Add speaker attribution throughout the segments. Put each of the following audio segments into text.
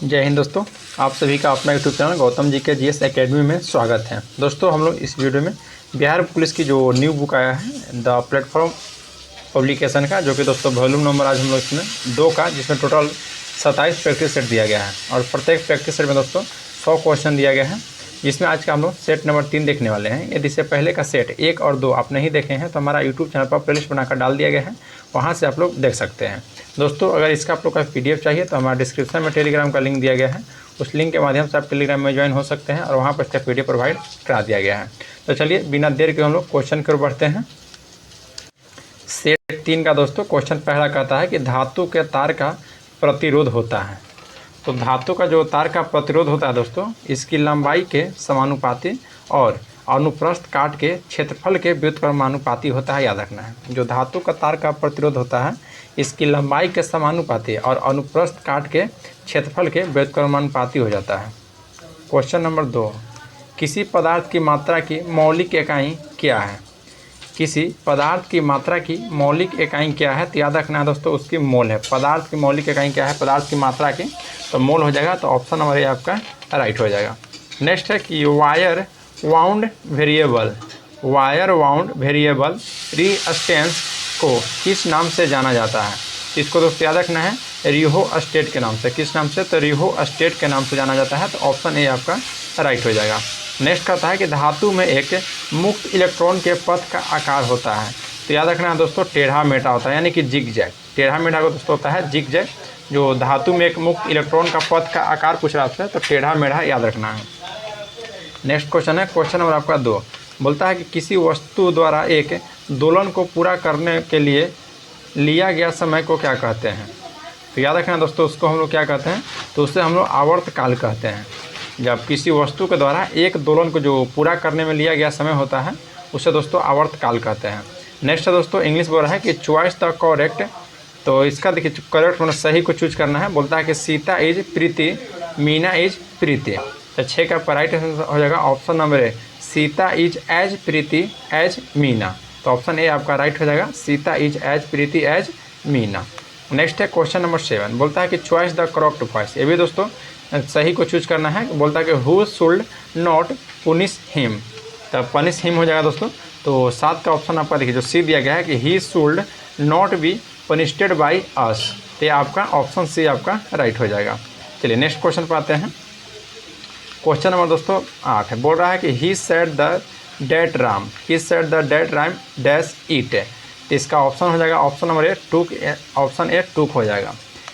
Speaker 1: जय हिंद दोस्तों, आप सभी का अपना यूट्यूब चैनल गौतम जी के जीएस एकेडमी में स्वागत है। दोस्तों हम लोग इस वीडियो में बिहार पुलिस की जो न्यू बुक आया है द प्लेटफॉर्म पब्लिकेशन का, जो कि दोस्तों वॉल्यूम नंबर आज हम लोग इसमें 2 का, जिसमें टोटल 27 प्रैक्टिस सेट दिया गया है और प्रत्येक प्रैक्टिस सेट में दोस्तों 100 क्वेश्चन दिया गया है, जिसमें आज का हम लोग सेट नंबर 3 देखने वाले हैं। यदि इससे पहले का सेट 1 और 2 आप नहीं देखे हैं तो हमारा यूट्यूब चैनल पर प्लेलिस्ट बनाकर डाल दिया गया है, वहाँ से आप लोग देख सकते हैं। दोस्तों अगर इसका आप लोग का PDF चाहिए तो हमारा डिस्क्रिप्शन में टेलीग्राम का लिंक दिया गया है, उस लिंक के माध्यम से आप टेलीग्राम में ज्वाइन हो सकते हैं और वहाँ पर इसका PDF प्रोवाइड करा दिया गया है। तो चलिए बिना देर के हम लोग क्वेश्चन की ओर बढ़ते हैं। सेट 3 का दोस्तों क्वेश्चन पहला कहता है कि धातु के तार का प्रतिरोध होता है। तो धातु का जो तार का प्रतिरोध होता है दोस्तों, इसकी लंबाई के समानुपाती और अनुप्रस्थ काट के क्षेत्रफल के व्युत्क्रमानुपाती होता है, याद रखना है। जो धातु का तार का प्रतिरोध होता है इसकी लंबाई के समानुपाती और अनुप्रस्थ काट के क्षेत्रफल के व्युत्क्रमानुपाती हो जाता है। क्वेश्चन नंबर 2, किसी पदार्थ की मात्रा की मौलिक इकाई क्या है? किसी पदार्थ की मात्रा की मौलिक इकाई क्या है? तो याद रखना है दोस्तों, उसकी मोल है। पदार्थ की मौलिक इकाई क्या है? पदार्थ की मात्रा की, तो मोल हो जाएगा। तो ऑप्शन नंबर ए आपका राइट हो जाएगा। नेक्स्ट है कि वायर वाउंड वेरिएबल रेजिस्टेंस को किस नाम से जाना जाता है? इसको दोस्तों याद रखना है, रिहोस्टेट के नाम से। किस नाम से? तो रिहोस्टेट के नाम से जाना जाता है। तो ऑप्शन ए आपका राइट हो जाएगा। नेक्स्ट कहता है कि धातु में एक मुक्त इलेक्ट्रॉन के पथ का आकार होता है। तो याद रखना है दोस्तों, टेढ़ा मेढ़ा होता है, यानी कि जिग जैग। टेढ़ा मेढ़ा को दोस्तों होता है जिग जैग। जो धातु में एक मुक्त इलेक्ट्रॉन का पथ का आकार पूछ रहा है, तो टेढ़ा मेढ़ा याद रखना है। नेक्स्ट क्वेश्चन है क्वेश्चन नंबर आपका 2, बोलता है कि किसी वस्तु द्वारा एक दोलन को पूरा करने के लिए लिया गया समय को क्या कहते हैं? तो याद रखना दोस्तों, उसको हम लोग क्या कहते हैं? तो उससे हम लोग आवर्तकाल कहते हैं। जब किसी वस्तु के द्वारा एक दोलन को जो पूरा करने में लिया गया समय होता है, उसे दोस्तों आवर्तकाल कहते हैं। नेक्स्ट है दोस्तों, इंग्लिश बोल रहा है कि चॉइस द करेक्ट। तो इसका देखिए करेक्ट मतलब सही को चूज करना है। बोलता है कि Sita is pretty, Meena is pretty. तो 6 का राइट हो जाएगा option number A, Sita is as pretty as Meena. तो ऑप्शन ए आपका राइट हो जाएगा, Sita is as pretty as Meena. Next है क्वेश्चन नंबर 7, बोलता है कि चॉइस द करेक्ट वॉइस। ये भी दोस्तों सही को चूज करना है। बोलता है कि who should not punish him. तो पनिश हिम हो जाएगा दोस्तों। तो 7 का ऑप्शन आपका देखिए जो सी दिया गया है कि he should not be punished by us. तो आपका ऑप्शन सी आपका राइट हो जाएगा। चलिए नेक्स्ट क्वेश्चन पर आते हैं। क्वेश्चन नंबर दोस्तों 8 है, बोल रहा है कि he said the that Ram, he said the that Ram dash eat. तो इसका ऑप्शन हो जाएगा ऑप्शन नंबर ए टूक, ऑप्शन ए टूक हो जाएगा।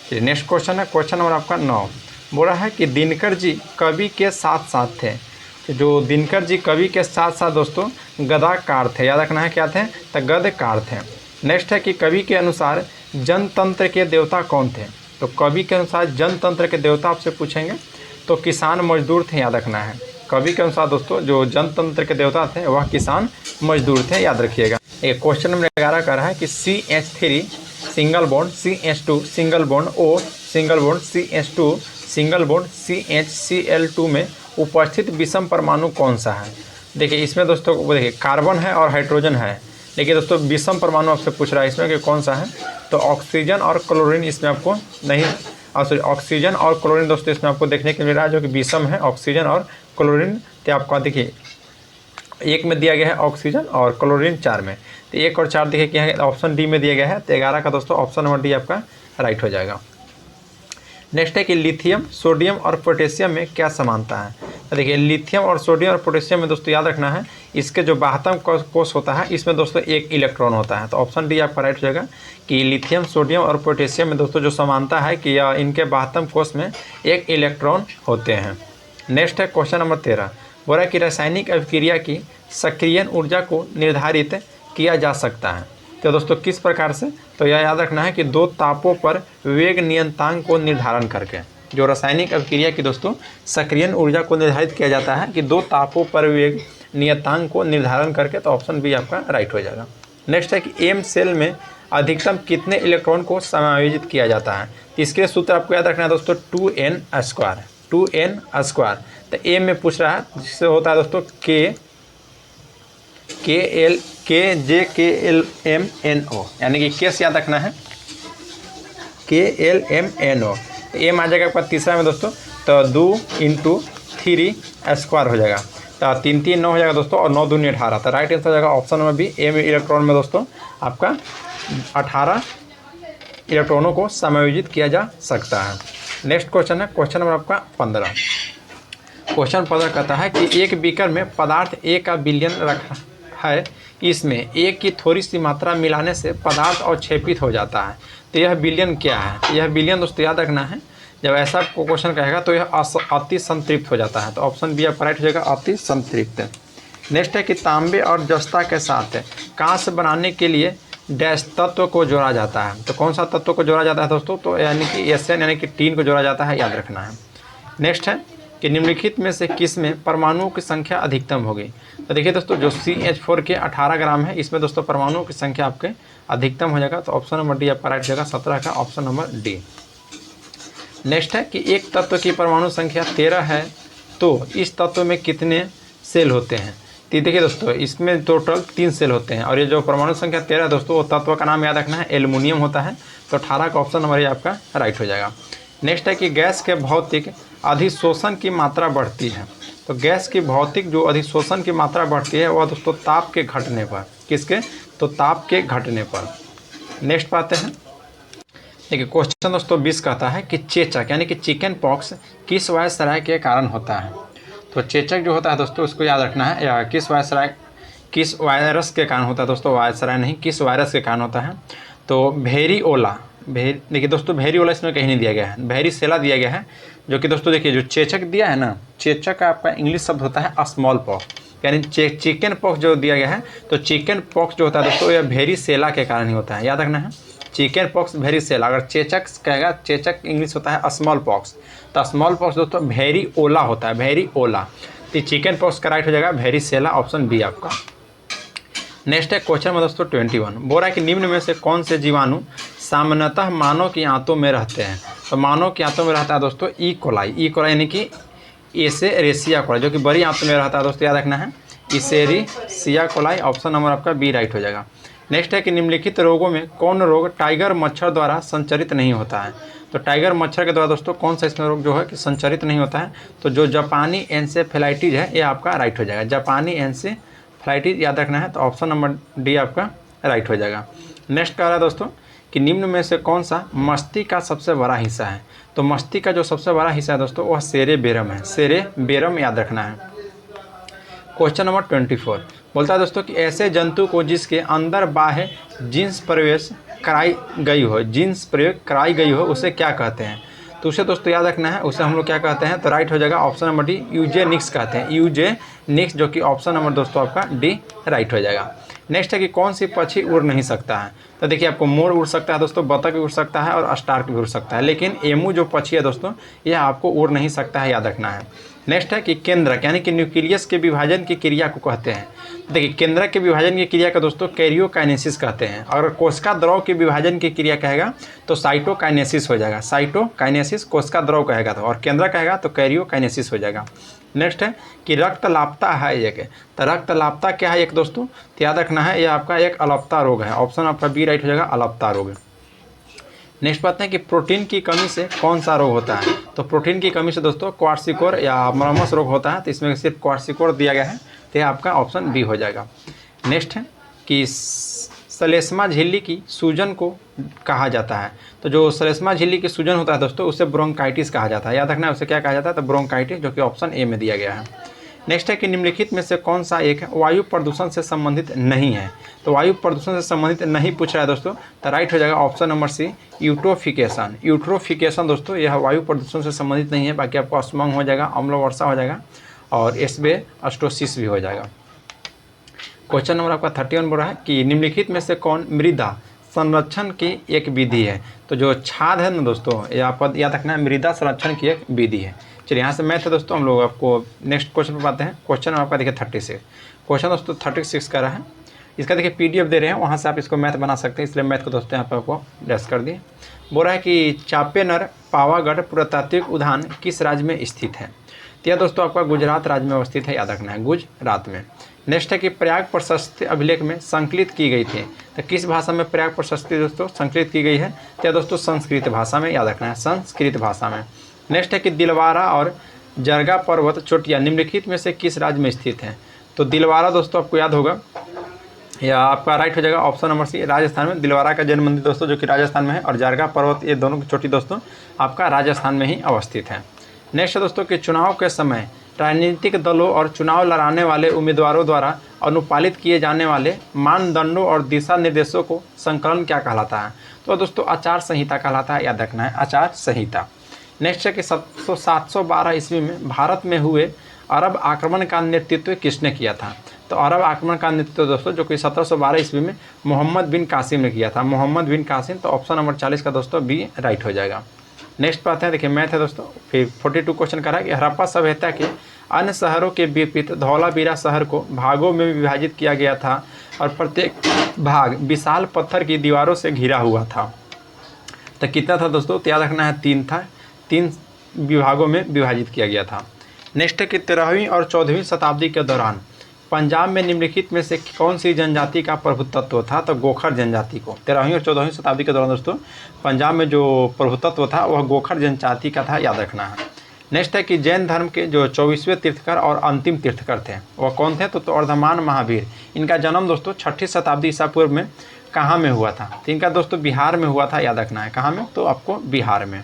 Speaker 1: चलिए नेक्स्ट क्वेश्चन है क्वेश्चन नंबर आपका 9, बोल रहा है कि दिनकर जी कवि के साथ साथ थे। तो जो दिनकर जी कवि के साथ साथ दोस्तों गदाकार थे। याद रखना है क्या थे? तो गदकार थे। नेक्स्ट है कि कवि के अनुसार जनतंत्र के देवता कौन थे? तो कवि के अनुसार जनतंत्र के देवता आपसे पूछेंगे तो किसान मजदूर थे, याद रखना है। कवि के अनुसार दोस्तों जो जनतंत्र के देवता थे वह किसान मजदूर थे, याद रखिएगा। एक क्वेश्चन नंबर 11 कह रहा है कि CH3 single bond CH2 single bond O single bond CH2 single bond CHCl2 में उपस्थित विषम परमाणु कौन सा है? देखिए इसमें दोस्तों देखिए कार्बन है और हाइड्रोजन है, लेकिन दोस्तों विषम परमाणु आपसे पूछ रहा है इसमें कि कौन सा है। तो ऑक्सीजन और क्लोरीन इसमें आपको नहीं, सॉरी ऑक्सीजन और क्लोरीन दोस्तों इसमें आपको देखने को मिल रहा है जो कि विषम है, ऑक्सीजन और क्लोरीन। तो आपका देखिए 1 में दिया गया है ऑक्सीजन और क्लोरीन 4 में। तो 1 और 4 देखिए क्या है, ऑप्शन डी में दिया गया है। तो 11 का दोस्तों ऑप्शन नंबर डी आपका राइट हो जाएगा। नेक्स्ट है कि लिथियम सोडियम और पोटेशियम में क्या समानता है? तो देखिए लिथियम और सोडियम और पोटेशियम में दोस्तों याद रखना है, इसके जो बाह्यतम कोष होता है इसमें दोस्तों एक इलेक्ट्रॉन होता है। तो ऑप्शन डी आपका राइट हो जाएगा कि लिथियम सोडियम और पोटेशियम में दोस्तों जो समानता है कि इनके बाह्यतम कोष में एक इलेक्ट्रॉन होते हैं। नेक्स्ट है क्वेश्चन नंबर 13, बोला कि रासायनिक अभिक्रिया की सक्रियण ऊर्जा को निर्धारित किया जा सकता है। तो दोस्तों किस प्रकार से? तो यह याद रखना है कि 2 तापों पर वेग नियतांक को निर्धारण करके। जो रासायनिक अभिक्रिया की दोस्तों सक्रियण ऊर्जा को निर्धारित किया जाता है कि 2 तापों पर वेग नियतांक को निर्धारण करके। तो ऑप्शन बी आपका राइट हो जाएगा। नेक्स्ट है कि एम सेल में अधिकतम कितने इलेक्ट्रॉन को समायोजित किया जाता है? इसके सूत्र आपको याद रखना है दोस्तों 2n²। तो एम में पूछ रहा है जिससे होता है दोस्तों KJKLMNO, यानी कि केस याद रखना है KLMNO। तो m आ जाएगा आपका तीसरा में दोस्तों, तो 2 × 3 स्क्वायर हो जाएगा, तो 3 3 9 हो जाएगा दोस्तों, और 9 दूनी 18। तो राइट आंसर हो जाएगा option number B, m electron में दोस्तों आपका 18 इलेक्ट्रॉनों को समायोजित किया जा सकता है। नेक्स्ट क्वेश्चन है क्वेश्चन नंबर आपका 15। क्वेश्चन 15 कहता है कि एक बीकर में पदार्थ A का विलयन रखा है, इसमें A की थोड़ी सी मात्रा मिलाने से पदार्थ अवक्षेपित हो जाता है, तो यह विलयन क्या है? यह विलयन दोस्तों याद रखना है, जब ऐसा क्वेश्चन कहेगा तो यह अति संतृप्त हो जाता है, तो ऑप्शन बी आपका राइट हो जाएगा, अति संतृप्त। नेक्स्ट है कि तांबे और जस्ता के साथ कांस्य बनाने के लिए डैश तत्व को जोड़ा जाता है, तो कौन सा तत्व को जोड़ा जाता है दोस्तों? तो यानी कि SN यानी कि टीन को जोड़ा जाता है, याद रखना है। नेक्स्ट है कि निम्नलिखित में से किस में परमाणुओं की संख्या अधिकतम होगी? तो देखिए दोस्तों, जो CH4 के 18 ग्राम है, इसमें दोस्तों परमाणुओं की संख्या आपके अधिकतम हो जाएगा, तो ऑप्शन नंबर डी आपका राइट हो जाएगा, 17 का ऑप्शन नंबर डी। नेक्स्ट है कि एक तत्व की परमाणु संख्या 13 है, तो इस तत्व में कितने सेल होते हैं? तो देखिए दोस्तों, इसमें टोटल 3 सेल होते हैं, और ये जो परमाणु संख्या 13 है दोस्तों, वो तत्व का नाम याद रखना है, एल्युमिनियम होता है, तो 18 का ऑप्शन नंबर ये आपका राइट हो जाएगा। नेक्स्ट है कि गैस के भौतिक अधिशोषण की मात्रा बढ़ती है, तो गैस की भौतिक जो अधिशोषण की मात्रा बढ़ती है वह दोस्तों ताप के घटने पर, किसके? तो ताप के घटने पर। नेक्स्ट पाते हैं, देखिए क्वेश्चन दोस्तों 20 कहता है कि चेचक यानी कि चिकन पॉक्स किस वायसराय के कारण होता है? तो चेचक जो होता है दोस्तों उसको याद रखना है, या किस वायरस के कारण होता है दोस्तों, वायसराय नहीं, किस वायरस के कारण होता है? तो भेरिओला, देखिए दोस्तों भेरिओला इसमें कहीं नहीं दिया गया है, भेरिसेला दिया गया है, जो कि दोस्तों देखिए जो चेचक दिया है ना, चेचक का आपका इंग्लिश शब्द होता है स्मॉल पॉक्स, यानी चिकन पॉक्स जो दिया गया है, तो चिकन पॉक्स जो होता है दोस्तों यह भेरिसेला के कारण ही होता है, याद रखना है, चिकन पॉक्स भेरिसेला। अगर चेचक कहेगा, चेचक इंग्लिश होता है स्मॉल पॉक्स, तो स्मॉल पॉक्स दोस्तों भेरिओला होता है, भेरिओला। तो चिकन पॉक्स का राइट हो जाएगा भेरिसेला, ऑप्शन बी आपका। नेक्स्ट है क्वेश्चन में दोस्तों 21, बोल रहा है कि निम्न में से कौन से जीवाणु सामान्यतः मानव की आंतों में रहते हैं? तो मानव की आंतों में रहता है दोस्तों ई कोलाई यानी कि एसेरेसिया कोलाई, जो कि बड़ी आंतों में रहता है दोस्तों, याद रखना है, एसेरेसिया कोलाई, ऑप्शन नंबर आपका बी राइट हो जाएगा। नेक्स्ट है कि निम्नलिखित रोगों में कौन रोग टाइगर मच्छर द्वारा संचरित नहीं होता है? तो टाइगर मच्छर के द्वारा दोस्तों कौन सा इसमें रोग जो है कि संचरित नहीं होता है? तो जो जापानी एन्सेफेलाइटिस है, ये आपका राइट हो जाएगा, जापानी एन्सेफेलाइटिस याद रखना है, तो ऑप्शन नंबर डी आपका राइट हो जाएगा। नेक्स्ट कह रहा है दोस्तों कि निम्न में से कौन सा मस्तिष्क का सबसे बड़ा हिस्सा है? तो मस्तिष्क का जो सबसे बड़ा हिस्सा है दोस्तों वह सेरेबेरम है, सेरेबेरम याद रखना है। क्वेश्चन नंबर 24 बोलता है दोस्तों कि ऐसे जंतु को जिसके अंदर बाह्य जीन्स प्रवेश कराई गई हो, जीन्स प्रयोग कराई गई हो, उसे क्या कहते हैं? तो उसे दोस्तों याद रखना है, उसे हम लोग क्या कहते हैं? तो राइट हो जाएगा ऑप्शन नंबर डी, यूजेनिक्स कहते हैं, यूजेनिक्स, जो कि ऑप्शन नंबर दोस्तों आपका डी राइट हो जाएगा। नेक्स्ट है कि कौन सी पक्षी उड़ नहीं सकता है? तो देखिए आपको मोर उड़ सकता है दोस्तों, बतख भी उड़ सकता है और स्टार्क भी उड़ सकता है, लेकिन एमू जो पक्षी है दोस्तों यह आपको उड़ नहीं सकता है, याद रखना है। नेक्स्ट है कि केंद्रक यानी कि न्यूक्लियस के विभाजन की क्रिया को कहते हैं? देखिए केंद्रक के विभाजन की क्रिया का दोस्तों कैरियोकाइनेसिस कहते हैं। अगर कोशिका द्रव के विभाजन की क्रिया कहेगा तो साइटोकाइनेसिस हो जाएगा, साइटोकाइनेसिस कोशिका द्रव कहेगा तो, और केंद्रक कहेगा तो कैरियोकाइनेसिस हो जाएगा। नेक्स्ट है कि रक्तलापता है एक, तो रक्तलापता क्या है एक दोस्तों? तो याद रखना है यह आपका एक अलपता रोग है, ऑप्शन आपका बी राइट हो जाएगा, अलपता रोग। नेक्स्ट बात है कि प्रोटीन की कमी से कौन सा रोग होता है? तो प्रोटीन की कमी से दोस्तों क्वार्सिकोर या मरमस रोग होता है, तो इसमें सिर्फ क्वार्सिकोर दिया गया है, तो यह आपका ऑप्शन बी हो जाएगा। नेक्स्ट है कि श्लेष्मा झिल्ली की सूजन को कहा जाता है? तो जो श्लेष्मा झिल्ली की सूजन होता है दोस्तों उसे ब्रोंकाइटिस कहा जाता है, याद रखना है उसे क्या कहा जाता है? तो ब्रोंकाइटिस, जो कि ऑप्शन ए में दिया गया है। नेक्स्ट है कि निम्नलिखित में से कौन सा एक वायु प्रदूषण से संबंधित नहीं है? तो वायु प्रदूषण से संबंधित नहीं पूछ रहा है दोस्तों, तो राइट हो जाएगा option number C, eutrophication. Eutrophication दोस्तों यह वायु प्रदूषण से संबंधित नहीं है, बाकी आपको अस्मंग हो जाएगा, अम्ल वर्षा हो जाएगा, और एस्बेस्टोसिस भी हो जाएगा। क्वेश्चन नंबर आपका 31 बोल रहा है कि निम्नलिखित में से कौन मृदा संरक्षण की एक विधि है? तो जो छाद है ना दोस्तों, ये आप याद रखना है, मृदा संरक्षण की एक विधि है। चलिए यहाँ से मैथ है दोस्तों, हम लोग आपको नेक्स्ट क्वेश्चन पर पाते हैं। क्वेश्चन आपका देखिए 36, क्वेश्चन दोस्तों 36 का रहा है, इसका देखिए PDF दे रहे हैं, वहाँ से आप इसको मैथ बना सकते हैं, इसलिए मैथ को दोस्तों यहाँ पर आपको डैश कर दिए। बोल रहा है कि चापेनर पावागढ़ पुरातात्विक उद्यान किस राज्य में स्थित है? तो यह दोस्तों आपका गुजरात राज्य में अवस्थित है, याद रखना है, गुजरात में। नेक्स्ट है कि प्रयाग प्रशस्ति अभिलेख में संकलित की गई थी, तो किस भाषा में प्रयाग प्रशस्ति दोस्तों संकलित की गई है? तो दोस्तों संस्कृत भाषा में, याद रखना है, संस्कृत भाषा में। नेक्स्ट है कि दिलवारा और जरगा पर्वत चोटियाँ निम्नलिखित में से किस राज्य में स्थित हैं? तो दिलवारा दोस्तों आपको याद होगा, या आपका राइट हो जाएगा ऑप्शन नंबर सी, राजस्थान में। दिलवारा का जैन मंदिर दोस्तों जो कि राजस्थान में है, और जरगा पर्वत, ये दोनों की चोटी दोस्तों आपका राजस्थान में ही अवस्थित है। नेक्स्ट है दोस्तों कि चुनाव के समय राजनीतिक दलों और चुनाव लड़ाने वाले उम्मीदवारों द्वारा अनुपालित किए जाने वाले मानदंडों और दिशा निर्देशों को संकलन क्या कहलाता है? तो दोस्तों आचार संहिता कहलाता है, याद रखना है, आचार संहिता। नेक्स्ट है कि 712 ईस्वी में भारत में हुए अरब आक्रमण का नेतृत्व किसने किया था? तो अरब आक्रमण का नेतृत्व दोस्तों जो कि 1712 ईस्वी में मोहम्मद बिन कासिम ने किया था, मोहम्मद बिन कासिम। तो ऑप्शन नंबर 40 का दोस्तों बी राइट हो जाएगा। नेक्स्ट बात है, देखिए मैथ है दोस्तों, फिर 42 क्वेश्चन करा कि हड़प्पा सभ्यता के अन्य शहरों के विपरीत धौलावीरा शहर को भागों में विभाजित किया गया था और प्रत्येक भाग विशाल पत्थर की दीवारों से घिरा हुआ था। तो कितना था दोस्तों? तो याद रखना है 3 था, 3 विभागों में विभाजित किया गया था। नेक्स्ट है कि 13वीं और 14वीं शताब्दी के दौरान पंजाब में निम्नलिखित में से कौन सी जनजाति का प्रभुत्व था? तो गोखर जनजाति को 13वीं और 14वीं शताब्दी के दौरान दोस्तों पंजाब में जो प्रभुत्व था वह गोखर जनजाति का था, याद रखना है। नेक्स्ट है कि जैन धर्म के जो 24वें तीर्थकर और अंतिम तीर्थकर थे वह कौन थे? तो अर्धमान महावीर। इनका जन्म दोस्तों 6ठी शताब्दी ईसा पूर्व में कहाँ में हुआ था? तो इनका दोस्तों बिहार में हुआ था, याद रखना है, कहाँ में? तो आपको बिहार में।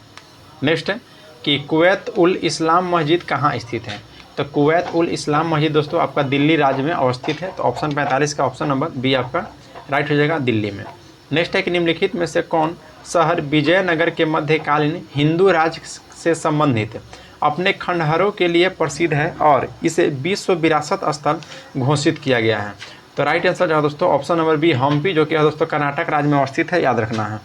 Speaker 1: नेक्स्ट है कि कुवैत उल इस्लाम मस्जिद कहाँ स्थित है? तो कुवैत उल इस्लाम मस्जिद दोस्तों आपका दिल्ली राज्य में अवस्थित है। तो ऑप्शन 45 का ऑप्शन नंबर बी आपका राइट हो जाएगा, दिल्ली में। नेक्स्ट है कि निम्नलिखित में से कौन शहर विजयनगर के मध्यकालीन हिंदू राज्य से संबंधित अपने खंडहरों के लिए प्रसिद्ध है और इसे विश्व विरासत स्थल घोषित किया गया है? तो राइट आंसर जो है दोस्तों ऑप्शन नंबर बी हम्पी, जो कि है दोस्तों कर्नाटक राज्य में अवस्थित है, याद रखना है।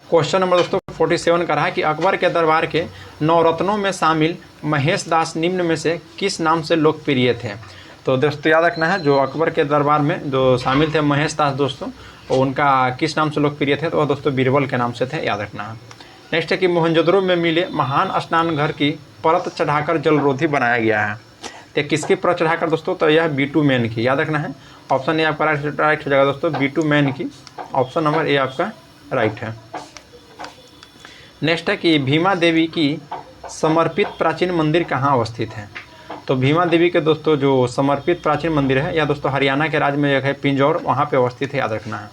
Speaker 1: क्वेश्चन नंबर दोस्तों 47 का रहा है कि अकबर के दरबार के नवरत्नों में शामिल महेश दास निम्न में से किस नाम से लोकप्रिय थे? तो दोस्तों याद रखना है, जो अकबर के दरबार में जो शामिल थे महेश दास दोस्तों, और उनका किस नाम से लोकप्रिय थे? तो वह दोस्तों बीरबल के नाम से थे, याद रखना है। नेक्स्ट है कि मोहनजोदड़ो में मिले महान स्नान घर की परत चढ़ाकर जलरोधी बनाया गया है, तो किसकी परत चढ़ाकर दोस्तों? तो यह बीटू मैन की, याद रखना है। ऑप्शन ए आपका राइट हो जाएगा दोस्तों, बीटू मैन की, ऑप्शन नंबर ए आपका राइट है। नेक्स्ट है कि भीमा देवी की समर्पित प्राचीन मंदिर कहाँ अवस्थित है? तो भीमा देवी के दोस्तों जो समर्पित प्राचीन मंदिर है यह दोस्तों हरियाणा के राज्य में एक है पिंजौर, वहाँ पे अवस्थित है, याद रखना है।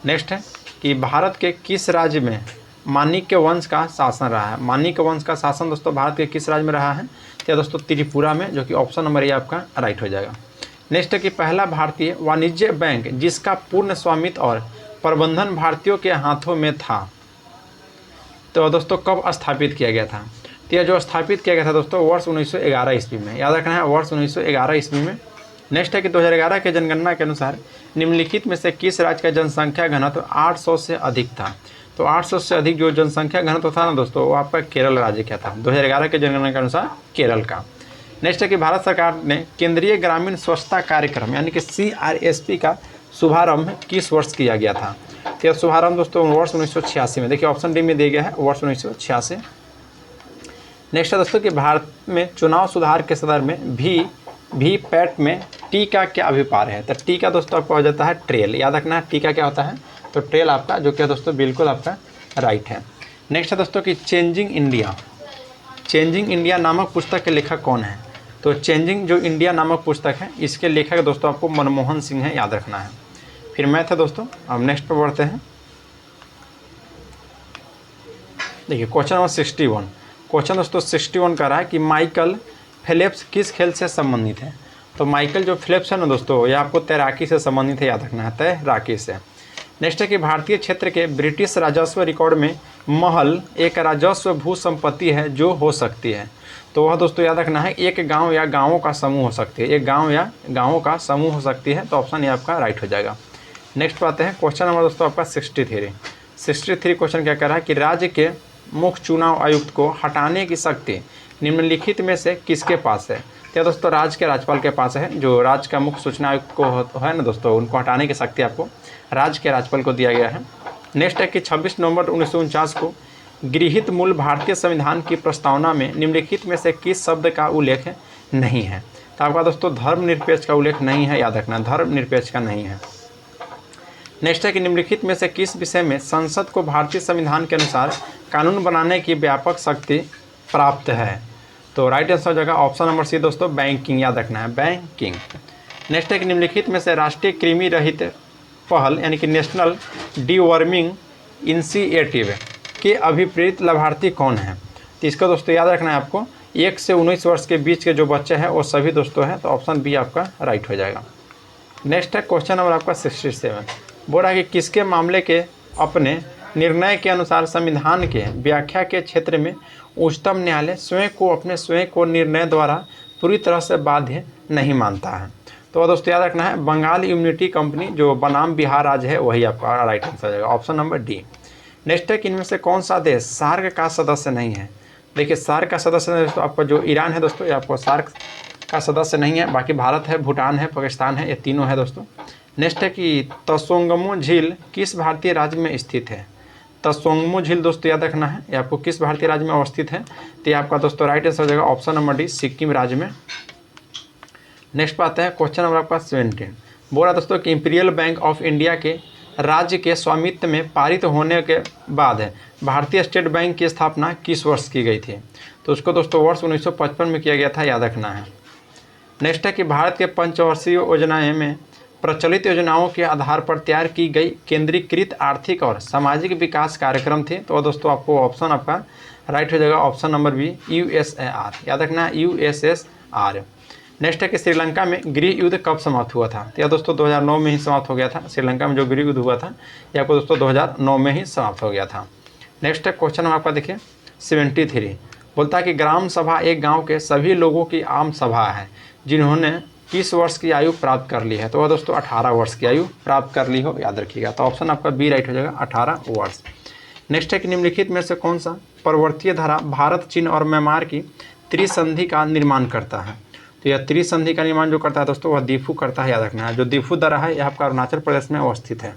Speaker 1: नेक्स्ट है कि भारत के किस राज्य में माणिक्य वंश का शासन रहा है? माणिक्य वंश का शासन दोस्तों भारत के किस राज्य में रहा है? तो दोस्तों त्रिपुरा में, जो कि ऑप्शन नंबर ए आपका राइट हो जाएगा। नेक्स्ट है कि पहला भारतीय वाणिज्य बैंक जिसका पूर्ण स्वामित्व और प्रबंधन भारतीयों के हाथों में था, तो दोस्तों कब स्थापित किया गया था? तो यह जो स्थापित किया गया था दोस्तों वर्ष 1911 ईस्वी में, याद रखना है, वर्ष 1911 ईस्वी में। नेक्स्ट है कि 2011 के जनगणना के अनुसार निम्नलिखित में से किस राज्य का जनसंख्या घनत्व 800 से अधिक था? तो 800 से अधिक जो जनसंख्या घनत्व था ना दोस्तों वो आपका केरल राज्य का था, 2011 के जनगणना के अनुसार केरल का। नेक्स्ट है कि भारत सरकार ने केंद्रीय ग्रामीण स्वच्छता कार्यक्रम यानी कि CRSP का शुभारंभ किस वर्ष किया गया था? तो शुभारंभ दोस्तों वर्ष 1986 में, देखिए ऑप्शन डी में दिया गया है, वर्ष 1986। नेक्स्ट है दोस्तों कि भारत में चुनाव सुधार के संदर्भ में वीपैट में टी का क्या अभिप्राय है? तो टी का दोस्तों आपका हो जाता है ट्रेल, याद रखना है टी का क्या होता है? तो ट्रेल आपका, जो कि दोस्तों बिल्कुल आपका राइट है। नेक्स्ट है दोस्तों कि चेंजिंग इंडिया नामक पुस्तक के लेखक कौन है? तो चेंजिंग जो इंडिया नामक पुस्तक है इसके लेखक दोस्तों आपको मनमोहन सिंह है, याद रखना है। फिर मैथ है दोस्तों, अब नेक्स्ट पर बढ़ते हैं। देखिए क्वेश्चन नंबर 61, क्वेश्चन दोस्तों 61 का रहा है कि माइकल फेलिप्स किस खेल से संबंधित है? तो माइकल जो फेलिप्स है ना दोस्तों ये आपको तैराकी से संबंधित है, याद रखना है, तैराकी से। नेक्स्ट है कि भारतीय क्षेत्र के ब्रिटिश राजस्व रिकॉर्ड में महल एक राजस्व भू संपत्ति है जो हो सकती है, तो वह दोस्तों याद रखना है एक गांव या गांवों का समूह हो सकती है, एक गांव या गांवों का समूह हो सकती है। तो ऑप्शन ये आपका राइट हो जाएगा। नेक्स्ट बात है क्वेश्चन नंबर दोस्तों आपका 63 क्वेश्चन क्या कह रहा है कि राज्य के मुख्य चुनाव आयुक्त को हटाने की शक्ति निम्नलिखित में से किसके पास है? तो दोस्तों राज्य के राज्यपाल के पास है, जो राज्य का मुख्य सूचना आयुक्त को है ना दोस्तों, उनको हटाने की शक्ति आपको राज्य के राज्यपाल को दिया गया है। नेक्स्ट है कि 26 नवंबर 1949 को गृहीत मूल भारतीय संविधान की प्रस्तावना में निम्नलिखित में से किस शब्द का उल्लेख नहीं है? तो आपका दोस्तों धर्मनिरपेक्ष का उल्लेख नहीं है, याद रखना, धर्मनिरपेक्ष का नहीं है। नेक्स्ट है कि निम्नलिखित में से किस विषय में संसद को भारतीय संविधान के अनुसार कानून बनाने की व्यापक शक्ति प्राप्त है? तो राइट आंसर हो जाएगा ऑप्शन नंबर सी दोस्तों, बैंकिंग, याद रखना है, बैंकिंग। नेक्स्ट है कि निम्नलिखित में से राष्ट्रीय कृमि रहित पहल यानी कि नेशनल डीवर्मिंग इनिशिएटिव के अभिप्रेत लाभार्थी कौन है? तो इसका दोस्तों याद रखना है आपको, 1 से 19 वर्ष के बीच के जो बच्चे हैं वो सभी दोस्तों हैं, तो ऑप्शन बी आपका राइट हो जाएगा। नेक्स्ट है क्वेश्चन नंबर आपका 67, बोल रहा है कि किसके मामले के अपने निर्णय के अनुसार संविधान के व्याख्या के क्षेत्र में उच्चतम न्यायालय अपने स्वयं को निर्णय द्वारा पूरी तरह से बाध्य नहीं मानता है? तो दोस्तों याद रखना है, बंगाल यूनिटी कंपनी जो बनाम बिहार राज्य है वही आपका राइट आंसर हो जाएगा, ऑप्शन नंबर डी। नेक्स्ट है कि इनमें से कौन सा देश सार्क का सदस्य नहीं है? देखिए सार्क का सदस्य दोस्तों आपका जो ईरान है दोस्तों, ये आपको सार्क का सदस्य नहीं है, बाकी भारत है, भूटान है, पाकिस्तान है, ये तीनों है दोस्तों। नेक्स्ट है कि तसोंगमो झील किस भारतीय राज्य में स्थित है? तसोंगमो झील दोस्तों याद रखना है, ये आपको किस भारतीय राज्य में अवस्थित है? तो ये आपका दोस्तों राइट आंसर हो जाएगा ऑप्शन नंबर डी, सिक्किम राज्य में। नेक्स्ट बात है क्वेश्चन नंबर आपका 17, बोल रहा दोस्तों कि इंपीरियल बैंक ऑफ इंडिया के राज्य के स्वामित्व में पारित होने के बाद भारतीय स्टेट बैंक की स्थापना किस वर्ष की गई थी? तो उसको दोस्तों वर्ष 1955 में किया गया था, याद रखना है। नेक्स्ट है कि भारत के पंचवर्षीय योजनाएं में प्रचलित योजनाओं के आधार पर तैयार की गई केंद्रीकृत आर्थिक और सामाजिक विकास कार्यक्रम थे? तो दोस्तों आपको ऑप्शन आपका राइट हो जाएगा ऑप्शन नंबर बी, USSR, याद रखना है, USSR। नेक्स्ट है कि श्रीलंका में गृह युद्ध कब समाप्त हुआ था? तो यह दोस्तों 2009 में ही समाप्त हो गया था। श्रीलंका में जो गृह युद्ध हुआ था यह आपको दोस्तों 2009 में ही समाप्त हो गया था। नेक्स्ट है क्वेश्चन आपका देखिए 73, बोलता है कि ग्राम सभा एक गांव के सभी लोगों की आम सभा है जिन्होंने किस वर्ष की आयु प्राप्त कर ली है? तो वह दोस्तों 18 वर्ष की आयु प्राप्त कर ली हो, याद रखिएगा। तो ऑप्शन आपका बी राइट हो जाएगा, 18 वर्ष। नेक्स्ट है कि निम्नलिखित में से कौन सा पर्वतीय धारा भारत, चीन और म्यांमार की त्रिसंधि का निर्माण करता है? तो यह त्रिसंधि का निर्माण जो करता है दोस्तों वह दीफू करता है, याद रखना है। जो दीफू दर्रा है यह आपका अरुणाचल प्रदेश में अवस्थित है।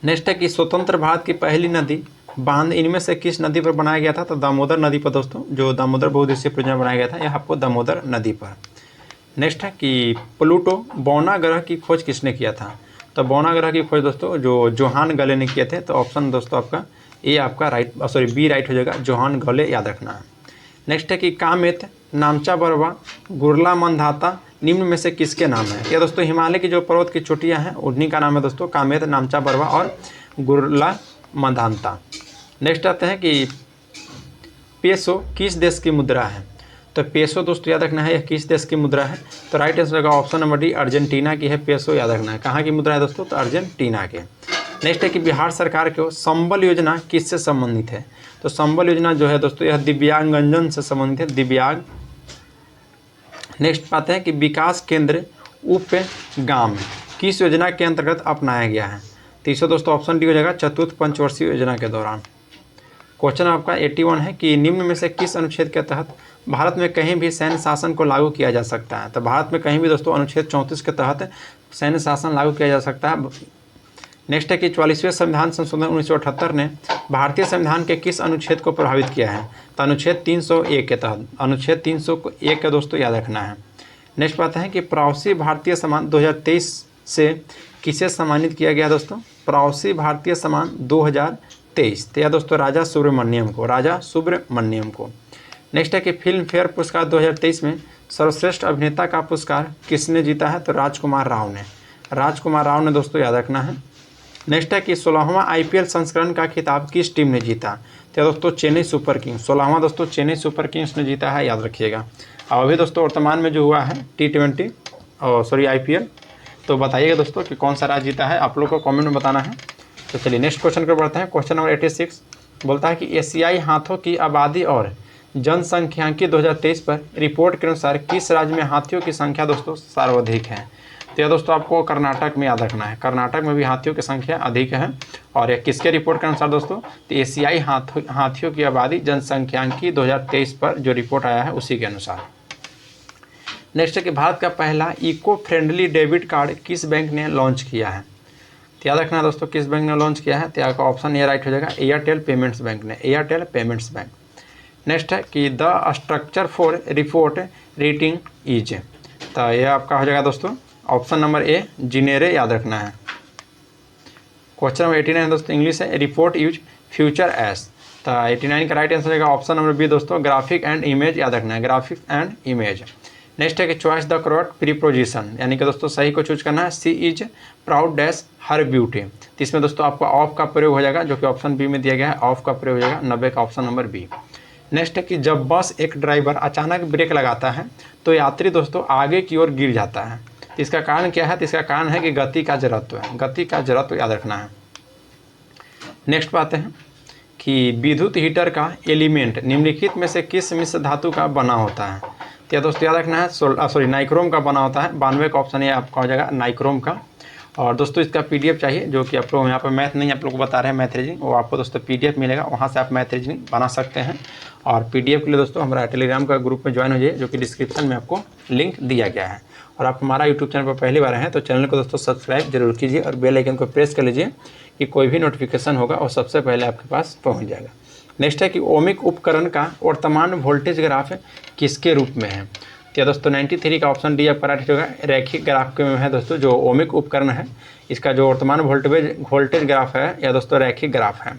Speaker 1: नेक्स्ट है कि स्वतंत्र भारत की पहली नदी बांध इनमें से किस नदी पर बनाया गया था? तो दामोदर नदी पर दोस्तों, जो दामोदर बहुउद्देशीय परियोजना बनाया गया था यह आपको दामोदर नदी पर। नेक्स्ट है कि प्लूटो बौना ग्रह की खोज किसने किया था? तो बौना ग्रह की खोज दोस्तों जो जोहान गले ने किए थे। तो ऑप्शन दोस्तों आपका ए आपका बी राइट हो जाएगा, जोहान गले, याद रखना है। नेक्स्ट है कि कामेत, नामचा बरवा, गुरला मंदाता निम्न में से किसके नाम है? यह दोस्तों हिमालय की जो पर्वत की चोटियाँ हैं उन्हीं का नाम है दोस्तों, कामेत, नामचा बरवा और गुरला मंदाता। नेक्स्ट आते हैं कि पेसो किस देश की मुद्रा है? तो पेसो दोस्तों याद रखना है यह किस देश की मुद्रा है? तो राइट आंसर होगा ऑप्शन नंबर डी, अर्जेंटीना की है पेसो, याद रखना है। कहाँ की मुद्रा है दोस्तों? तो अर्जेंटीना के। नेक्स्ट है कि बिहार सरकार को संबल योजना किससे संबंधित है? तो संबल योजना जो है दोस्तों यह दिव्यांगजन से संबंधित है, दिव्यांग। नेक्स्ट पाते हैं कि विकास केंद्र उपगाम किस योजना के अंतर्गत अपनाया गया है? तो इसे दोस्तों ऑप्शन डी हो जाएगा, चतुर्थ पंचवर्षीय योजना के दौरान। क्वेश्चन आपका 81 है कि निम्न में से किस अनुच्छेद के तहत भारत में कहीं भी सैन्य शासन को लागू किया जा सकता है? तो भारत में कहीं भी दोस्तों अनुच्छेद 34 के तहत सैन्य शासन लागू किया जा सकता है। नेक्स्ट है कि 44वें संविधान संशोधन 1978 ने भारतीय संविधान के किस अनुच्छेद को प्रभावित किया है? तो अनुच्छेद 301 के तहत, अनुच्छेद 301 का दोस्तों याद रखना है। नेक्स्ट बात है कि प्रवासी भारतीय सम्मान 2023 से किसे सम्मानित किया गया दोस्तों? प्रवासी भारतीय सम्मान 2023, तो यह दोस्तों राजा सुब्रमण्यम को, राजा सुब्रमण्यम को। नेक्स्ट है कि फिल्म फेयर पुरस्कार 2023 में सर्वश्रेष्ठ अभिनेता का पुरस्कार किसने जीता है? तो राजकुमार राव ने, राजकुमार राव ने दोस्तों, याद रखना है। नेक्स्ट है कि 16वां IPL संस्करण का खिताब किस टीम ने जीता? तो दोस्तों चेन्नई सुपर किंग्स, 16वां दोस्तों चेन्नई सुपर किंग्स ने जीता है, याद रखिएगा। और अभी दोस्तों वर्तमान में जो हुआ है T20 IPL, तो बताइएगा दोस्तों कि कौन सा राज्य जीता है, आप लोग को कमेंट में बताना है। तो चलिए नेक्स्ट क्वेश्चन को बढ़ते हैं। क्वेश्चन नंबर 86 बोलता है कि एशियाई हाथियों की आबादी और जनसंख्यांकी 2023 पर रिपोर्ट के अनुसार किस राज्य में हाथियों की संख्या दोस्तों सर्वाधिक है? तो यह दोस्तों आपको कर्नाटक में याद रखना है, कर्नाटक में भी हाथियों की संख्या अधिक है। और यह किसके रिपोर्ट के अनुसार दोस्तों? तो एशियाई हाथियों की आबादी जनसंख्यांकी 2023 पर जो रिपोर्ट आया है उसी के अनुसार। नेक्स्ट है कि भारत का पहला इको फ्रेंडली डेबिट कार्ड किस बैंक ने लॉन्च किया है? तो याद रखना दोस्तों किस बैंक ने लॉन्च किया है, तो आपका ऑप्शन ए राइट हो जाएगा, एयरटेल पेमेंट्स बैंक ने, एयरटेल पेमेंट्स बैंक। नेक्स्ट है कि the structure for report rating is, तो ये आपका हो जाएगा दोस्तों ऑप्शन नंबर ए जिनेरे, याद रखना है। क्वेश्चन नंबर 89 दोस्तों इंग्लिश है, रिपोर्ट यूज फ्यूचर एस, तो 89 का राइट आंसर हो जाएगा ऑप्शन नंबर बी दोस्तों ग्राफिक एंड इमेज, याद रखना है ग्राफिक एंड इमेज। नेक्स्ट है कि चॉइस द करेक्ट प्रीपोजिशन, यानी कि दोस्तों सही को चूज करना है, she is proud dash her beauty, तो इसमें दोस्तों आपको ऑफ का प्रयोग हो जाएगा जो कि ऑप्शन बी में दिया गया है, ऑफ का प्रयोग हो जाएगा 90 का ऑप्शन नंबर बी। नेक्स्ट है कि जब बस एक ड्राइवर अचानक ब्रेक लगाता है तो यात्री दोस्तों आगे की ओर गिर जाता है, तो इसका कारण क्या है, तो इसका कारण है कि गति का जड़त्व है, गति का जड़त्व याद रखना है। नेक्स्ट बात है कि विद्युत हीटर का एलिमेंट निम्नलिखित में से किस मिश्र धातु का बना होता है, तो दोस्तों याद रखना है नाइक्रोम का बना होता है, 92 का ऑप्शन ये आपका हो जाएगा नाइक्रोम का। और दोस्तों इसका पीडीएफ चाहिए जो कि आप लोग यहाँ पर मैथ नहीं आप लोग को बता रहे हैं मैथ रीजनिंग, वो आपको दोस्तों पीडीएफ मिलेगा, वहाँ से आप मैथ रीजनिंग बना सकते हैं। और पीडीएफ के लिए दोस्तों हमारा टेलीग्राम का ग्रुप में ज्वाइन हो जाइए जो कि डिस्क्रिप्शन में आपको लिंक दिया गया है। और आप हमारा यूट्यूब चैनल पर पहली बार हैं तो चैनल को दोस्तों सब्सक्राइब जरूर कीजिए और बेल आइकन को प्रेस कर लीजिए कि कोई भी नोटिफिकेशन होगा और सबसे पहले आपके पास पहुँच जाएगा। नेक्स्ट है कि ओमिक उपकरण का वर्तमान वोल्टेज ग्राफ किसके रूप में है, तो दोस्तों 93 का ऑप्शन डी आपका राइट होगा, रैखिक ग्राफ में है दोस्तों। जो ओमिक उपकरण है इसका जो वर्तमान वोल्टेज ग्राफ है या दोस्तों रैखिक ग्राफ है।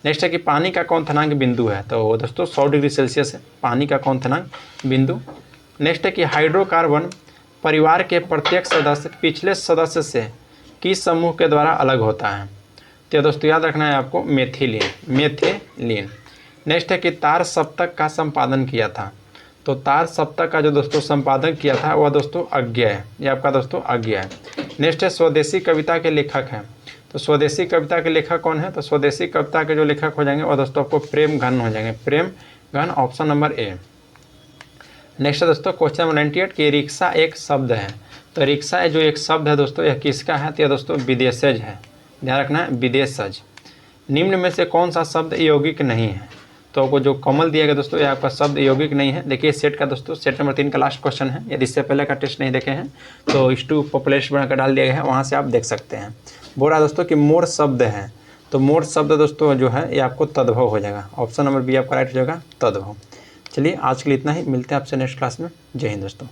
Speaker 1: नेक्स्ट है कि पानी का कौन थनांक बिंदु है, तो दोस्तों 100 डिग्री सेल्सियस है पानी का कौन थनांक बिंदु। नेक्स्ट है कि हाइड्रोकार्बन परिवार के प्रत्येक सदस्य पिछले सदस्य से किस समूह के द्वारा अलग होता है, तो दोस्तों याद रखना है आपको मेथिलीन। नेक्स्ट है कि तार सप्तक का संपादन किया था, तो तार सप्तक का जो दोस्तों संपादन किया था वह दोस्तों अज्ञेय है, ये आपका दोस्तों अज्ञेय है। नेक्स्ट है स्वदेशी कविता के लेखक हैं, तो स्वदेशी कविता के लेखक कौन है, तो स्वदेशी कविता के जो लेखक हो जाएंगे वह दोस्तों आपको प्रेम घन हो जाएंगे, प्रेम घन ऑप्शन नंबर ए। नेक्स्ट है दोस्तों क्वेश्चन नंबर 98 कि रिक्शा एक शब्द है, तो रिक्शा जो एक शब्द है दोस्तों यह किसका है, तो यह दोस्तों विदेशज है, ध्यान रखना है विदेशज। निम्न में से कौन सा शब्द यौगिक नहीं है, तो आपको जो कमल दिया गया दोस्तों ये आपका शब्द यौगिक नहीं है। देखिए सेट का दोस्तों सेट नंबर 3 का लास्ट क्वेश्चन है, यदि इससे पहले का टेस्ट नहीं देखे हैं तो इस2 पॉपुलेशन बनाकर डाल दिया गया है, वहाँ से आप देख सकते हैं। बोल रहा दोस्तों कि मोर शब्द है, तो मोर शब्द दोस्तों जो है ये आपको तद्भव हो जाएगा, ऑप्शन नंबर बी आपका राइट हो जाएगा तद्भव। चलिए आज के लिए इतना ही, मिलते हैं आपसे नेक्स्ट क्लास में। जय हिंद दोस्तों।